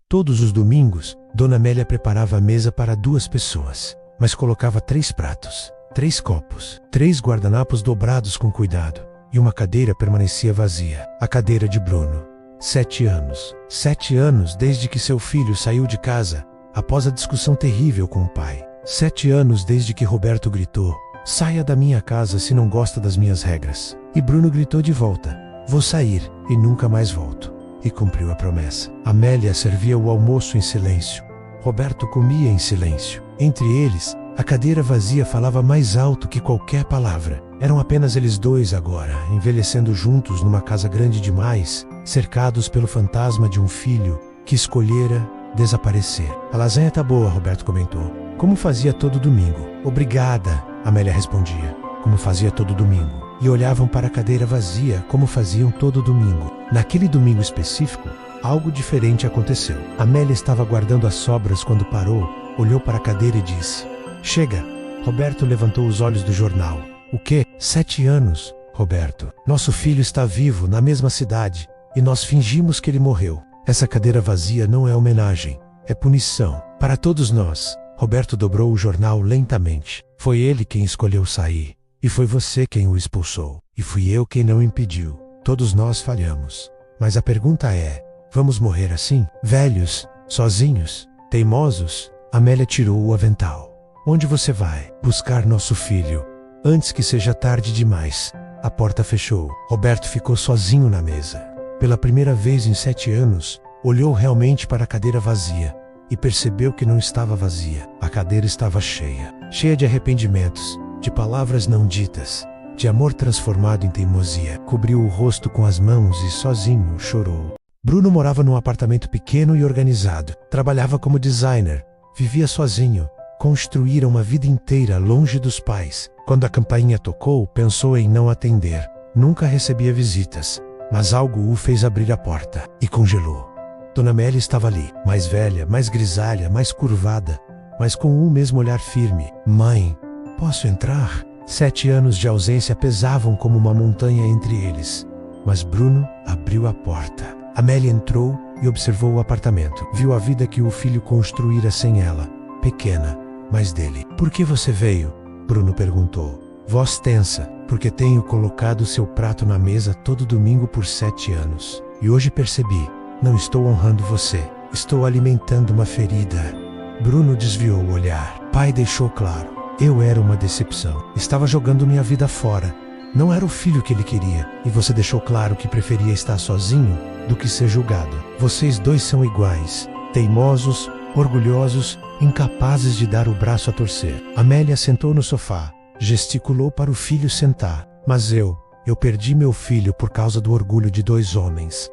Todos os domingos, Dona Amélia preparava a mesa para 2 pessoas, mas colocava 3 pratos, 3 copos, 3 guardanapos dobrados com cuidado, e uma cadeira permanecia vazia, a cadeira de Bruno. 7 anos. 7 anos desde que seu filho saiu de casa, após a discussão terrível com o pai. 7 anos desde que Roberto gritou: "Saia da minha casa se não gosta das minhas regras." E Bruno gritou de volta: "Vou sair e nunca mais volto." E cumpriu a promessa. Amélia servia o almoço em silêncio. Roberto comia em silêncio. Entre eles, a cadeira vazia falava mais alto que qualquer palavra. Eram apenas eles 2 agora, envelhecendo juntos numa casa grande demais, cercados pelo fantasma de um filho que escolhera desaparecer. "A lasanha tá boa", Roberto comentou. "Como fazia todo domingo." "Obrigada", Amélia respondia. "Como fazia todo domingo." E olhavam para a cadeira vazia como faziam todo domingo. Naquele domingo específico, algo diferente aconteceu. Amélia estava guardando as sobras quando parou, olhou para a cadeira e disse: "Chega." Roberto levantou os olhos do jornal. "O quê?" 7 anos, Roberto. "Nosso filho está vivo na mesma cidade e nós fingimos que ele morreu. Essa cadeira vazia não é homenagem, é punição. Para todos nós." Roberto dobrou o jornal lentamente. "Foi ele quem escolheu sair. E foi você quem o expulsou. E fui eu quem não impediu. Todos nós falhamos. Mas a pergunta é: vamos morrer assim? Velhos? Sozinhos? Teimosos?" Amélia tirou o avental. "Onde você vai?" "Buscar nosso filho. Antes que seja tarde demais." A porta fechou. Roberto ficou sozinho na mesa. Pela primeira vez em 7 anos, olhou realmente para a cadeira vazia e percebeu que não estava vazia. A cadeira estava cheia. Cheia de arrependimentos, de palavras não ditas, de amor transformado em teimosia. Cobriu o rosto com as mãos e sozinho chorou. Bruno morava num apartamento pequeno e organizado. Trabalhava como designer. Vivia sozinho. Construíra uma vida inteira longe dos pais. Quando a campainha tocou, pensou em não atender. Nunca recebia visitas, mas algo o fez abrir a porta e congelou. Dona Amélia estava ali, mais velha, mais grisalha, mais curvada, mas com o mesmo olhar firme. "Mãe, posso entrar?" 7 anos de ausência pesavam como uma montanha entre eles. Mas Bruno abriu a porta. Amélia entrou e observou o apartamento. Viu a vida que o filho construíra sem ela. Pequena, mas dele. "Por que você veio?" Bruno perguntou. Voz tensa: "Porque tenho colocado seu prato na mesa todo domingo por 7 anos. E hoje percebi, não estou honrando você. Estou alimentando uma ferida." Bruno desviou o olhar. Pai deixou claro: "Eu era uma decepção. Estava jogando minha vida fora. Não era o filho que ele queria. E você deixou claro que preferia estar sozinho do que ser julgado. Vocês 2 são iguais. Teimosos, orgulhosos, incapazes de dar o braço a torcer." Amélia sentou no sofá. Gesticulou para o filho sentar. "Mas eu perdi meu filho por causa do orgulho de 2 homens.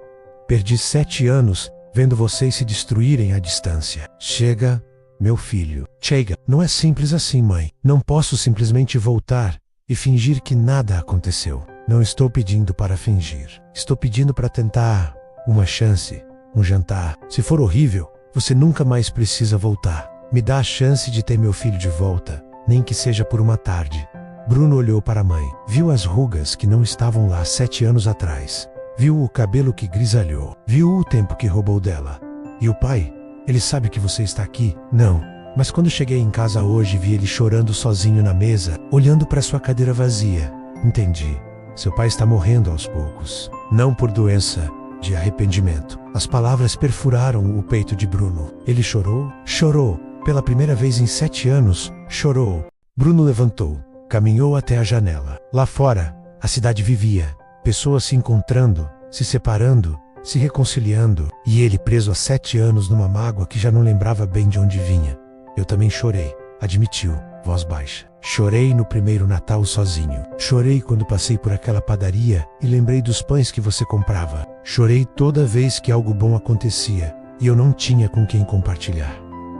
Perdi 7 anos vendo vocês se destruírem à distância." "Chega, meu filho. Chega. Não é simples assim, mãe. Não posso simplesmente voltar e fingir que nada aconteceu. Não estou pedindo para fingir. Estou pedindo para tentar uma chance, um jantar. Se for horrível, você nunca mais precisa voltar. Me dá a chance de ter meu filho de volta, nem que seja por uma tarde." Bruno olhou para a mãe. Viu as rugas que não estavam lá 7 anos atrás. Viu o cabelo que grisalhou. Viu o tempo que roubou dela. "E o pai? Ele sabe que você está aqui?" "Não. Mas quando cheguei em casa hoje, vi ele chorando sozinho na mesa, olhando para sua cadeira vazia." "Entendi. Seu pai está morrendo aos poucos. Não por doença, de arrependimento." As palavras perfuraram o peito de Bruno. Ele chorou? Chorou. Pela primeira vez em 7 anos, chorou. Bruno levantou, caminhou até a janela. Lá fora, a cidade vivia. Pessoas se encontrando, se separando, se reconciliando. E ele preso há 7 anos numa mágoa que já não lembrava bem de onde vinha. "Eu também chorei", admitiu, voz baixa. "Chorei no primeiro Natal sozinho. Chorei quando passei por aquela padaria e lembrei dos pães que você comprava. Chorei toda vez que algo bom acontecia e eu não tinha com quem compartilhar."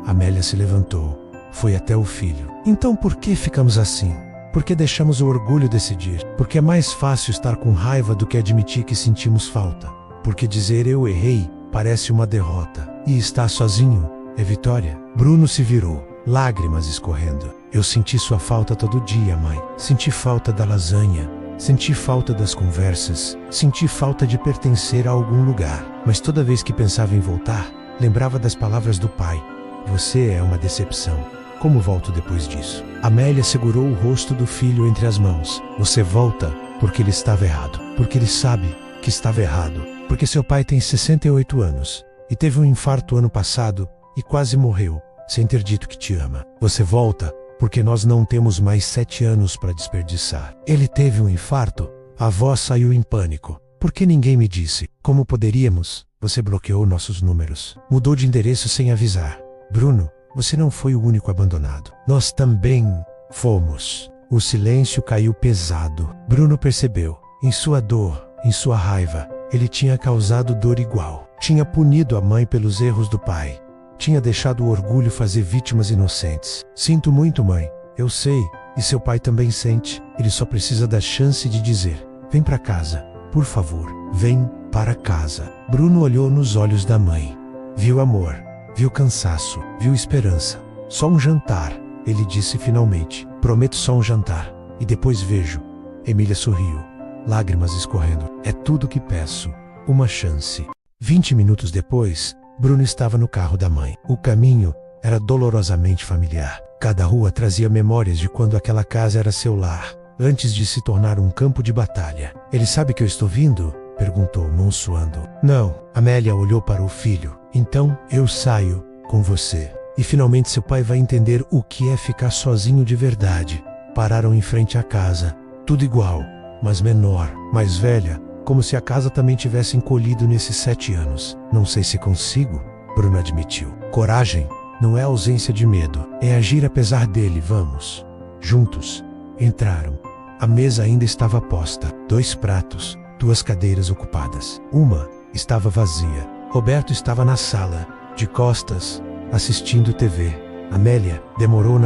Amélia se levantou. Foi até o filho. "Então por que ficamos assim? Por que deixamos o orgulho decidir? Porque é mais fácil estar com raiva do que admitir que sentimos falta. Porque dizer eu errei parece uma derrota. E estar sozinho é vitória." Bruno se virou, lágrimas escorrendo. "Eu senti sua falta todo dia, mãe. Senti falta da lasanha. Senti falta das conversas. Senti falta de pertencer a algum lugar. Mas toda vez que pensava em voltar, Lembrava das palavras do pai. Você é uma decepção. Como volto depois disso? Amélia segurou o rosto do filho entre as mãos. Você volta porque ele estava errado. Porque ele sabe que estava errado. Porque seu pai tem 68 anos e teve um infarto ano passado e quase morreu, sem ter dito que te ama. Você volta porque nós não temos mais 7 anos para desperdiçar. Ele teve um infarto? A avó saiu em pânico. Por que ninguém me disse? Como poderíamos? Você bloqueou nossos números. Mudou de endereço sem avisar. Bruno, você não foi o único abandonado. Nós também fomos. O silêncio caiu pesado. Bruno percebeu. Em sua dor, em sua raiva, ele tinha causado dor igual. Tinha punido a mãe pelos erros do pai. Tinha deixado o orgulho fazer vítimas inocentes. Sinto muito, mãe. Eu sei. E seu pai também sente. Ele só precisa da chance de dizer: vem para casa. Por favor, vem para casa. Bruno olhou nos olhos da mãe. Viu amor. Viu cansaço. Viu esperança. Só um jantar, ele disse finalmente. Prometo só um jantar. E depois vejo. Emília sorriu. Lágrimas escorrendo. É tudo que peço. Uma chance. 20 minutos depois, Bruno estava no carro da mãe. O caminho era dolorosamente familiar. Cada rua trazia memórias de quando aquela casa era seu lar, antes de se tornar um campo de batalha. Ele sabe que eu estou vindo? Perguntou, mão suando. Não. Amélia olhou para o filho. Então, eu saio com você. E finalmente seu pai vai entender o que é ficar sozinho de verdade. Pararam em frente à casa. Tudo igual, mas menor, mais velha, como se a casa também tivesse encolhido nesses 7 anos. Não sei se consigo, Bruno admitiu. Coragem não é ausência de medo, é agir apesar dele. Vamos. Juntos. Entraram. A mesa ainda estava posta. 2 pratos, 2 cadeiras ocupadas. Uma estava vazia. Roberto estava na sala, de costas, assistindo TV. Amélia demorou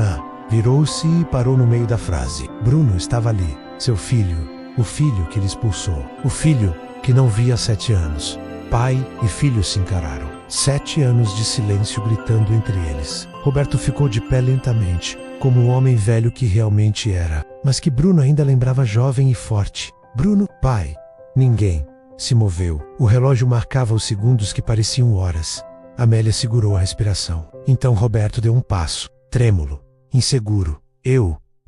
virou-se e parou no meio da frase. Bruno estava ali. Seu filho, o filho que ele expulsou. O filho que não via há 7 anos. Pai e filho se encararam. 7 anos de silêncio gritando entre eles. Roberto ficou de pé lentamente, como um homem velho que realmente era, mas que Bruno ainda lembrava jovem e forte. Bruno, pai. Ninguém se moveu. O relógio marcava os segundos que pareciam horas. Amélia segurou a respiração. Então Roberto deu um passo, trêmulo, inseguro.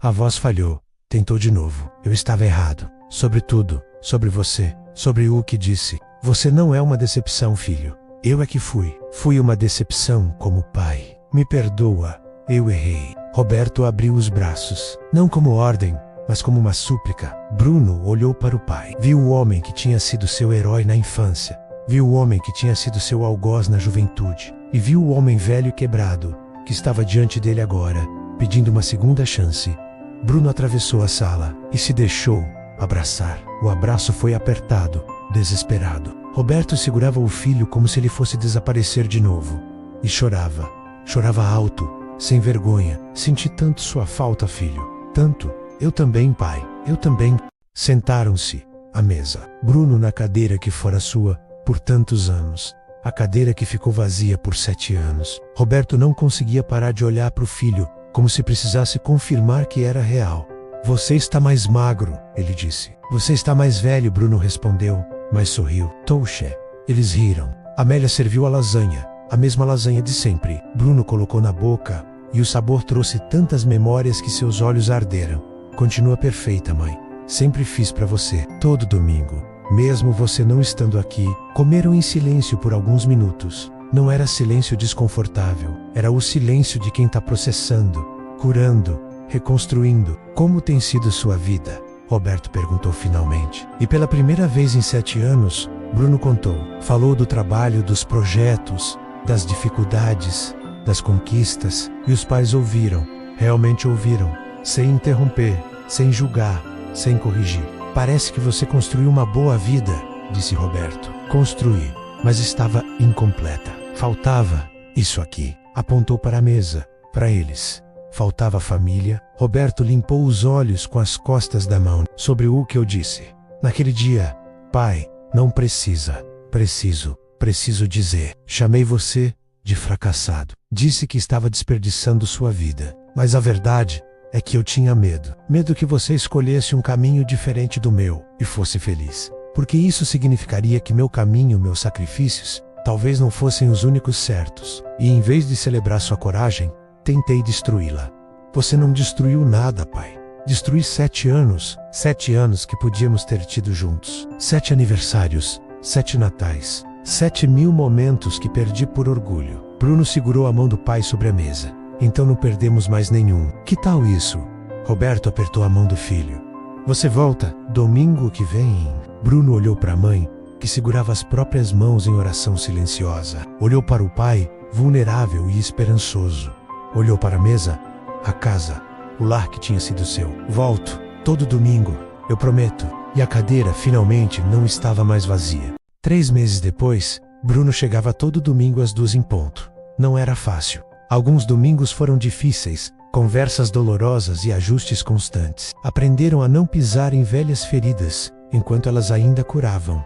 A voz falhou. Tentou de novo. Eu estava errado. Sobre tudo. Sobre você. Sobre o que disse. Você não é uma decepção, filho. Eu é que fui. Fui uma decepção como pai. Me perdoa. Eu errei. Roberto abriu os braços. Não como ordem, mas como uma súplica. Bruno olhou para o pai. Viu o homem que tinha sido seu herói na infância. Viu o homem que tinha sido seu algoz na juventude. E viu o homem velho e quebrado, que estava diante dele agora, pedindo uma segunda chance. Bruno atravessou a sala e se deixou abraçar. O abraço foi apertado, desesperado. Roberto segurava o filho como se ele fosse desaparecer de novo. E chorava. Chorava alto, sem vergonha. Senti tanto sua falta, filho. Tanto. Eu também, pai. Eu também. Sentaram-se à mesa. Bruno na cadeira que fora sua por tantos anos. A cadeira que ficou vazia por 7 anos. Roberto não conseguia parar de olhar para o filho, como se precisasse confirmar que era real. Você está mais magro, ele disse. Você está mais velho, Bruno respondeu, mas sorriu. Touché. Eles riram. Amélia serviu a lasanha, a mesma lasanha de sempre. Bruno colocou na boca, e o sabor trouxe tantas memórias que seus olhos arderam. Continua perfeita, mãe. Sempre fiz para você, todo domingo. Mesmo você não estando aqui. Comeram em silêncio por alguns minutos. Não era silêncio desconfortável. Era o silêncio de quem está processando, curando, reconstruindo. Como tem sido sua vida? Roberto perguntou finalmente. E pela primeira vez em 7 anos, Bruno contou. Falou do trabalho, dos projetos, das dificuldades, das conquistas. E os pais ouviram. Realmente ouviram. Sem interromper, sem julgar, sem corrigir. Parece que você construiu uma boa vida, disse Roberto. Construí, mas estava incompleta. Faltava isso aqui. Apontou para a mesa, para eles. Faltava família. Roberto limpou os olhos com as costas da mão. Sobre o que eu disse. Naquele dia, pai, não precisa. Preciso dizer. Chamei você de fracassado. Disse que estava desperdiçando sua vida. Mas a verdade é que eu tinha medo. Medo que você escolhesse um caminho diferente do meu e fosse feliz. Porque isso significaria que meu caminho, meus sacrifícios, Talvez não fossem os únicos certos, e em vez de celebrar sua coragem, tentei destruí-la. Você não destruiu nada, pai. Destruí 7 anos, 7 anos que podíamos ter tido juntos. 7 aniversários, 7 natais, 7.000 momentos que perdi por orgulho. Bruno segurou a mão do pai sobre a mesa. Então não perdemos mais nenhum. Que tal isso? Roberto apertou a mão do filho. Você volta domingo que vem? Bruno olhou para a mãe, que segurava as próprias mãos em oração silenciosa. Olhou para o pai, vulnerável e esperançoso. Olhou para a mesa, a casa, o lar que tinha sido seu. Volto, todo domingo, eu prometo. E a cadeira, finalmente, não estava mais vazia. 3 meses depois, Bruno chegava todo domingo às 2 em ponto. Não era fácil. Alguns domingos foram difíceis, conversas dolorosas e ajustes constantes. Aprenderam a não pisar em velhas feridas, enquanto elas ainda curavam.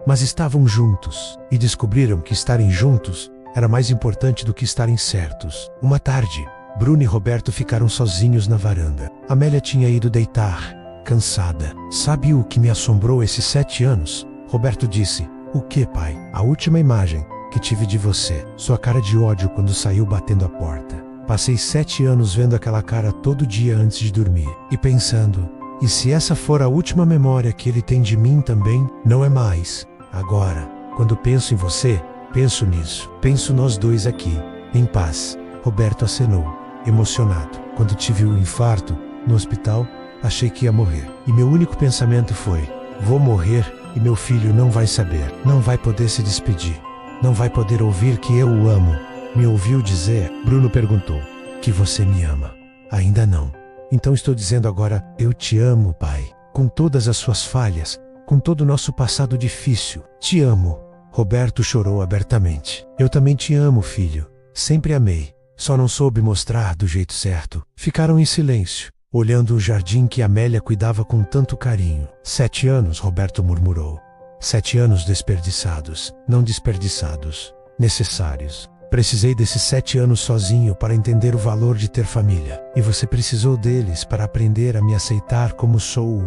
Mas estavam juntos, e descobriram que estarem juntos era mais importante do que estarem certos. Uma tarde, Bruno e Roberto ficaram sozinhos na varanda. Amélia tinha ido deitar, cansada. Sabe o que me assombrou esses 7 anos? Roberto disse. O que, pai? A última imagem que tive de você. Sua cara de ódio quando saiu batendo a porta. Passei 7 anos vendo aquela cara todo dia antes de dormir. E pensando, e se essa for a última memória que ele tem de mim também? Não é mais. Agora, quando penso em você, penso nisso. Penso nós dois aqui, em paz. Roberto acenou, emocionado. Quando tive o infarto, no hospital, achei que ia morrer. E meu único pensamento foi, vou morrer e meu filho não vai saber. Não vai poder se despedir. Não vai poder ouvir que eu o amo. Me ouviu dizer? Bruno perguntou. Que você me ama. Ainda não. Então estou dizendo agora, eu te amo, pai. Com todas as suas falhas, com todo o nosso passado difícil. Te amo. Roberto chorou abertamente. Eu também te amo, filho. Sempre amei. Só não soube mostrar do jeito certo. Ficaram em silêncio, olhando o jardim que Amélia cuidava com tanto carinho. 7 anos, Roberto murmurou. 7 anos desperdiçados, não desperdiçados, necessários. Precisei desses 7 anos sozinho para entender o valor de ter família. E você precisou deles para aprender a me aceitar como sou.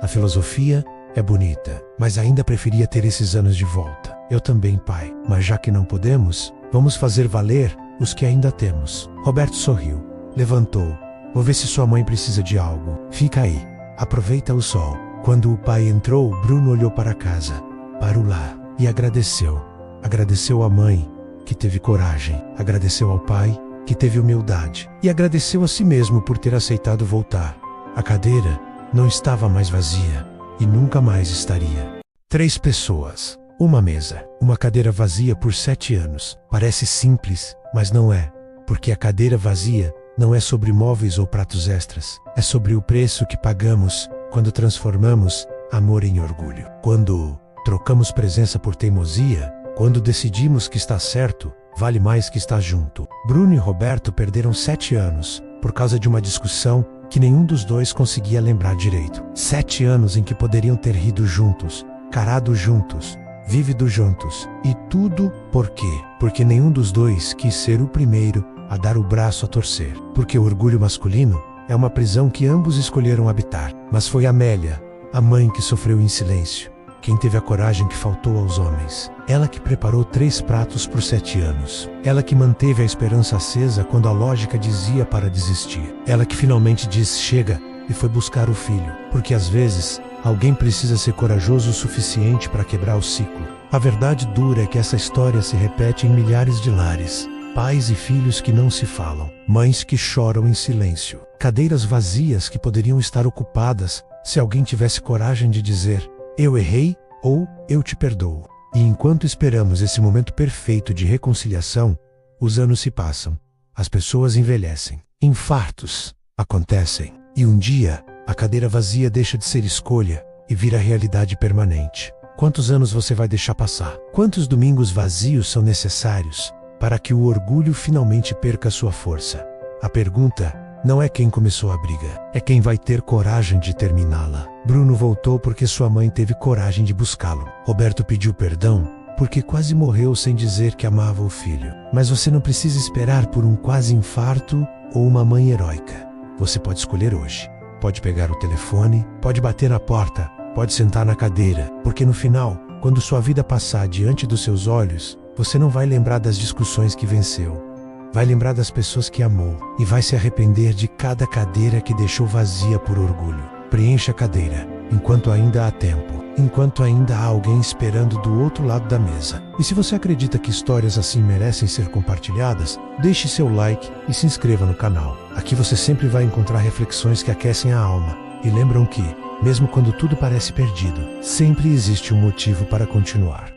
A filosofia é bonita, mas ainda preferia ter esses anos de volta. Eu também, pai. Mas já que não podemos, vamos fazer valer os que ainda temos. Roberto sorriu, levantou. Vou ver se sua mãe precisa de algo. Fica aí. Aproveita o sol. Quando o pai entrou, Bruno olhou para a casa, para o lar, e agradeceu. Agradeceu à mãe, que teve coragem. Agradeceu ao pai, que teve humildade. E agradeceu a si mesmo por ter aceitado voltar. A cadeira não estava mais vazia, e nunca mais estaria. 3 pessoas, uma mesa, uma cadeira vazia por 7 anos. Parece simples, mas não é, porque a cadeira vazia não é sobre móveis ou pratos extras. É sobre o preço que pagamos quando transformamos amor em orgulho. Quando trocamos presença por teimosia, quando decidimos que está certo, vale mais que estar junto. Bruno e Roberto perderam 7 anos, por causa de uma discussão que nenhum dos dois conseguia lembrar direito. 7 anos em que poderiam ter rido juntos, carado juntos, vivido juntos. E tudo por quê? Porque nenhum dos dois quis ser o primeiro a dar o braço a torcer. Porque o orgulho masculino é uma prisão que ambos escolheram habitar. Mas foi Amélia, a mãe, que sofreu em silêncio. Quem teve a coragem que faltou aos homens. Ela que preparou 3 pratos por 7 anos. Ela que manteve a esperança acesa quando a lógica dizia para desistir. Ela que finalmente disse chega e foi buscar o filho. Porque às vezes, alguém precisa ser corajoso o suficiente para quebrar o ciclo. A verdade dura é que essa história se repete em milhares de lares. Pais e filhos que não se falam. Mães que choram em silêncio. Cadeiras vazias que poderiam estar ocupadas se alguém tivesse coragem de dizer eu errei ou eu te perdoo. E enquanto esperamos esse momento perfeito de reconciliação, os anos se passam. As pessoas envelhecem. Infartos acontecem. E um dia, a cadeira vazia deixa de ser escolha e vira realidade permanente. Quantos anos você vai deixar passar? Quantos domingos vazios são necessários para que o orgulho finalmente perca sua força? A pergunta não é quem começou a briga, é quem vai ter coragem de terminá-la. Bruno voltou porque sua mãe teve coragem de buscá-lo. Roberto pediu perdão porque quase morreu sem dizer que amava o filho. Mas você não precisa esperar por um quase infarto ou uma mãe heróica. Você pode escolher hoje. Pode pegar o telefone, pode bater na porta, pode sentar na cadeira, porque no final, quando sua vida passar diante dos seus olhos, Você não vai lembrar das discussões que venceu. Vai lembrar das pessoas que amou e vai se arrepender de cada cadeira que deixou vazia por orgulho. Preencha a cadeira, enquanto ainda há tempo, enquanto ainda há alguém esperando do outro lado da mesa. E se você acredita que histórias assim merecem ser compartilhadas, deixe seu like e se inscreva no canal. Aqui você sempre vai encontrar reflexões que aquecem a alma e lembram que, mesmo quando tudo parece perdido, sempre existe um motivo para continuar.